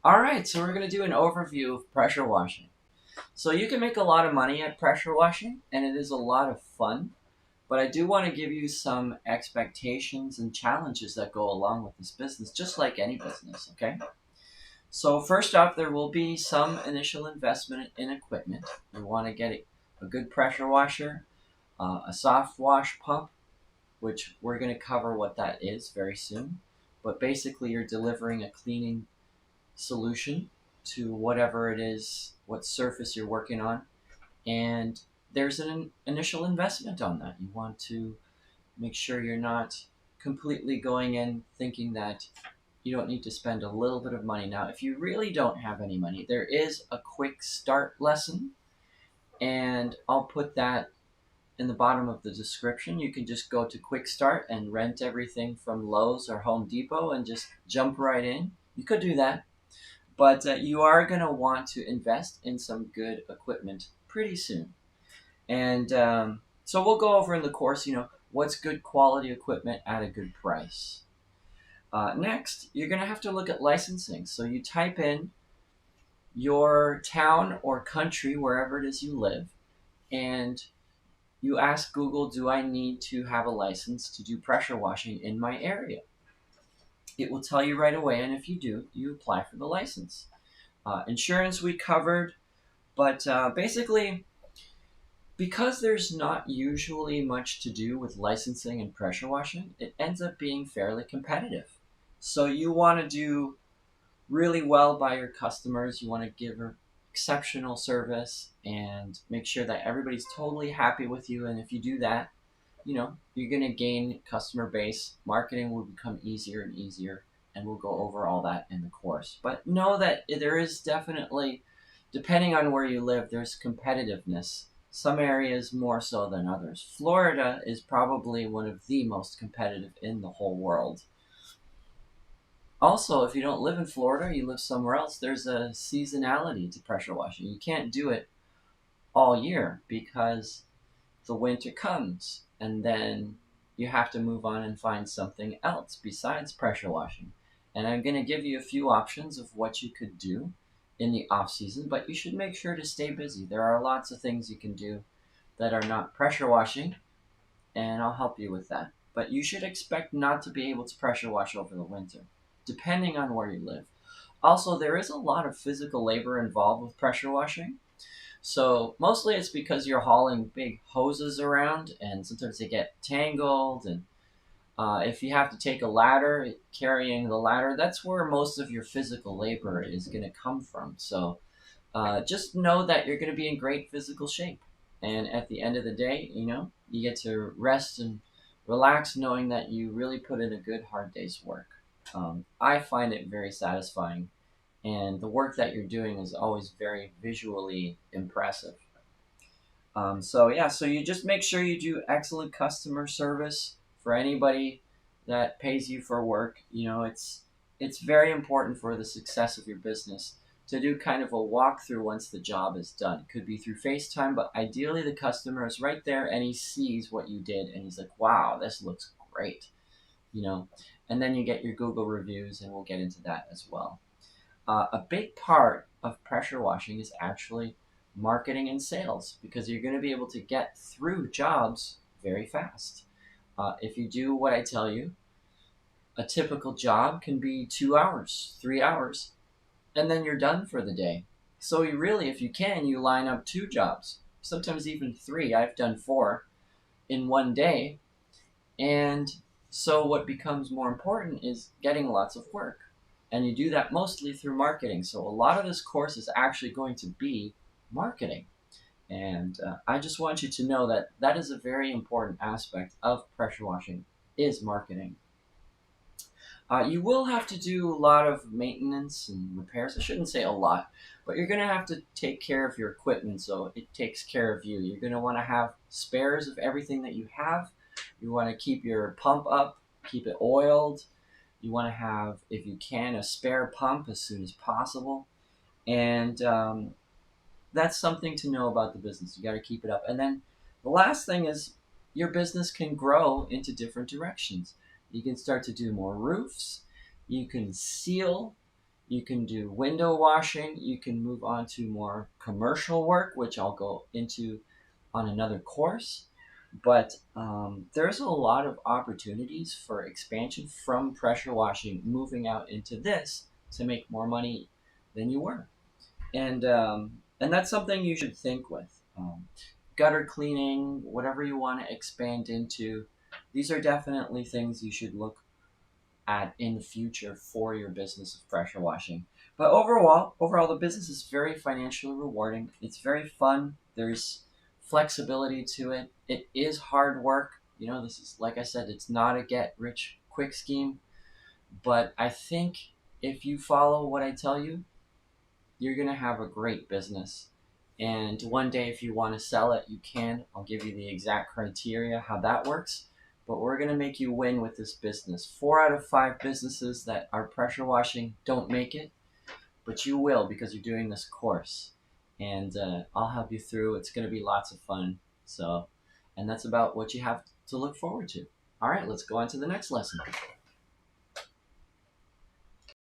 All right, so we're going to do an overview of pressure washing. So you can make a lot of money at pressure washing, and it is a lot of fun. But I do want to give you some expectations and challenges that go along with this business, just like any business, okay? So, first off, there will be some initial investment in equipment. You want to get a good pressure washer, a soft wash pump, which we're going to cover what that is very soon. But basically, you're delivering a cleaning solution to whatever it is, what surface you're working on. And there's an initial investment on that. You want to make sure you're not completely going in thinking that you don't need to spend a little bit of money. Now, if you really don't have any money, there is a quick start lesson, and I'll put that in the bottom of the description. You can just go to Quick Start and rent everything from Lowe's or Home Depot and just jump right in. You could do that, but you are going to want to invest in some good equipment pretty soon. And so we'll go over in the course, what's good quality equipment at a good price. Next, you're going to have to look at licensing. So you type in your town or country, wherever it is you live, and you ask Google, do I need to have a license to do pressure washing in my area? It will tell you right away, and if you do, you apply for the license. Insurance we covered, but basically, because there's not usually much to do with licensing and pressure washing, it ends up being fairly competitive. So you want to do really well by your customers. You want to give her exceptional service and make sure that everybody's totally happy with you. And if you do that, you're going to gain customer base. Marketing will become easier and easier, and we'll go over all that in the course. But know that there is definitely, depending on where you live, there's competitiveness. Some areas more so than others. Florida is probably one of the most competitive in the whole world. Also, if you don't live in Florida, you live somewhere else, there's a seasonality to pressure washing. You can't do it all year because the winter comes and then you have to move on and find something else besides pressure washing. And I'm going to give you a few options of what you could do in the off season, but you should make sure to stay busy. There are lots of things you can do that are not pressure washing, and I'll help you with that. But you should expect not to be able to pressure wash over the winter, depending on where you live. Also, there is a lot of physical labor involved with pressure washing. So mostly it's because you're hauling big hoses around, and sometimes they get tangled. And if you have to take a ladder, carrying the ladder, that's where most of your physical labor is going to come from. So just know that you're going to be in great physical shape. And at the end of the day, you get to rest and relax knowing that you really put in a good, hard day's work. I find it very satisfying, and the work that you're doing is always very visually impressive. So you just make sure you do excellent customer service for anybody that pays you for work. It's very important for the success of your business to do kind of a walkthrough once the job is done. It could be through FaceTime, but ideally the customer is right there and he sees what you did and he's like, "Wow, this looks great," you know. And then you get your Google reviews, and we'll get into that as well. A big part of pressure washing is actually marketing and sales because you're going to be able to get through jobs very fast. If you do what I tell you, a typical job can be 2 hours, 3 hours, and then you're done for the day. So you really, if you can, you line up two jobs, sometimes even three. I've done four in one day. And so what becomes more important is getting lots of work. And you do that mostly through marketing. So a lot of this course is actually going to be marketing. And I just want you to know that that is a very important aspect of pressure washing is marketing. You will have to do a lot of maintenance and repairs. I shouldn't say a lot, but you're going to have to take care of your equipment so it takes care of you. You're going to want to have spares of everything that you have. You want to keep your pump up, keep it oiled. You want to have, if you can, a spare pump as soon as possible. And that's something to know about the business. You got to keep it up. And then the last thing is your business can grow into different directions. You can start to do more roofs. You can seal. You can do window washing. You can move on to more commercial work, which I'll go into on another course. But there's a lot of opportunities for expansion from pressure washing, moving out into this to make more money than you were. And that's something you should think with. Gutter cleaning, whatever you want to expand into, these are definitely things you should look at in the future for your business of pressure washing. But overall, the business is very financially rewarding. It's very fun. There's flexibility to it. It is hard work. You know, this is, like I said, it's not a get rich quick scheme. But I think if you follow what I tell you, you're going to have a great business. And one day, if you want to sell it, you can. I'll give you the exact criteria, how that works. But we're going to make you win with this business. 4 out of 5 businesses that are pressure washing don't make it, but you will because you're doing this course. And I'll help you through. It's going to be lots of fun. So, and that's about what you have to look forward to. All right, let's go on to the next lesson.